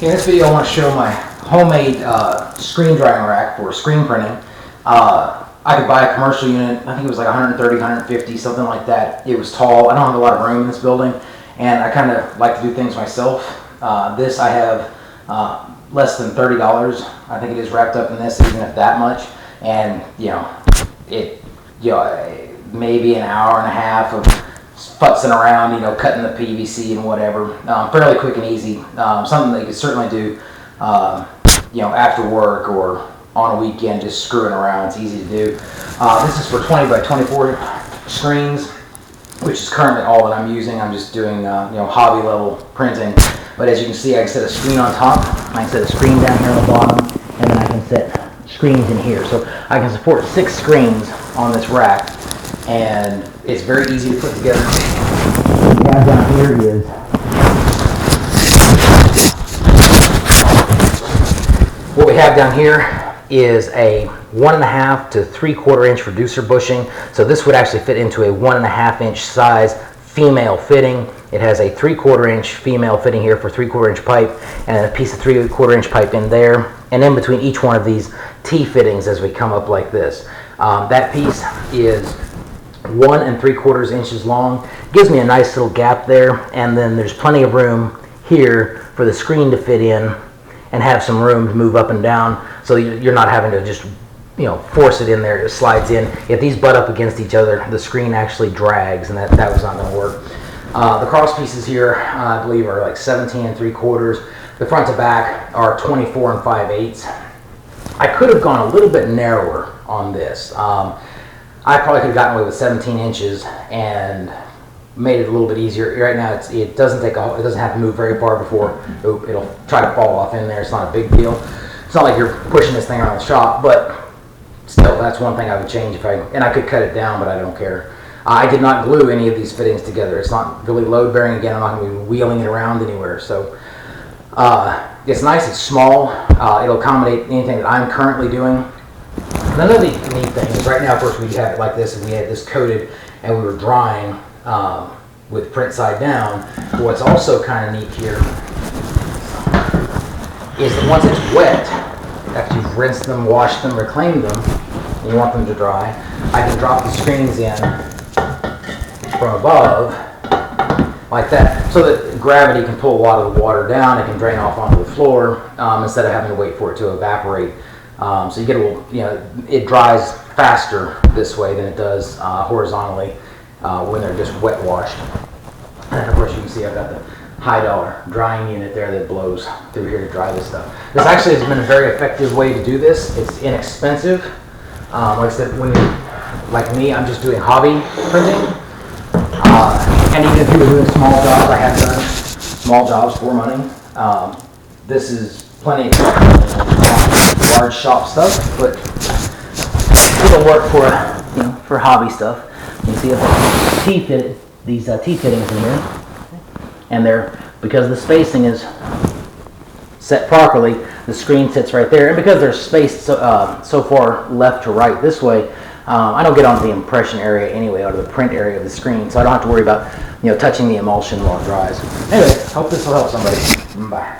In this video, I want to show my homemade screen drying rack for screen printing. I could buy a commercial unit. I think it was like 130, 150, something like that. It was tall. I don't have a lot of room in this building, and I kind of like to do things myself. This I have less than $30. I think it is wrapped up in this, even if that much. And maybe an hour and a half of futzing around, cutting the PVC and whatever. Fairly quick and easy. Something that you could certainly do, after work or on a weekend, just screwing around. It's easy to do. This is for 20 by 24 screens, which is currently all that I'm using. I'm just doing, hobby level printing. But as you can see, I can set a screen on top. I can set a screen down here on the bottom, and then I can set screens in here. So I can support 6 screens on this rack, and it's very easy to put together. What we have down here is a 1.5 to 3/4 inch reducer bushing. So this would actually fit into a 1.5 inch size female fitting. It has a 3/4 inch female fitting here for 3/4 inch pipe, and a piece of 3/4 inch pipe in there, and in between each one of these T fittings as we come up like this. That piece is 1 3/4 inches long. Gives me a nice little gap there, and then there's plenty of room here for the screen to fit in and have some room to move up and down, so you're not having to just force it in there. It slides in. If these butt up against each other, the screen actually drags, and that was not going to work. The cross pieces here, I believe, are like 17 3/4. The front to back are 24 5/8. I could have gone a little bit narrower on this. I probably could have gotten away with 17 inches and made it a little bit easier. Right now, it doesn't have to move very far before it'll try to fall off in there. It's not a big deal. It's not like you're pushing this thing around the shop, but still, that's one thing I would change and I could cut it down, but I don't care. I did not glue any of these fittings together. It's not really load bearing. Again, I'm not going to be wheeling it around anywhere. So it's nice. It's small. It'll accommodate anything that I'm currently doing. Another neat thing is right now, of course, we have it like this, and we had this coated, and we were drying with print side down. But what's also kind of neat here is that once it's wet, after you've rinsed them, washed them, reclaimed them, and you want them to dry, I can drop the screens in from above like that, so that gravity can pull a lot of the water down. It can drain off onto the floor instead of having to wait for it to evaporate. So you get a little, it dries faster this way than it does horizontally when they're just wet washed. And of course, you can see I've got the high dollar drying unit there that blows through here to dry this stuff. This actually has been a very effective way to do this. It's inexpensive. Like I said, like me, I'm just doing hobby printing. And even if you were doing small jobs, I have done small jobs for money. This is plenty of large shop stuff, but it'll work for hobby stuff. You can see I've got these T fittings in here, and because the spacing is set properly, the screen sits right there, and because they're spaced so far left to right this way, I don't get onto the impression area anyway, out of the print area of the screen, so I don't have to worry about touching the emulsion while it dries. Anyway, hope this will help somebody. Bye.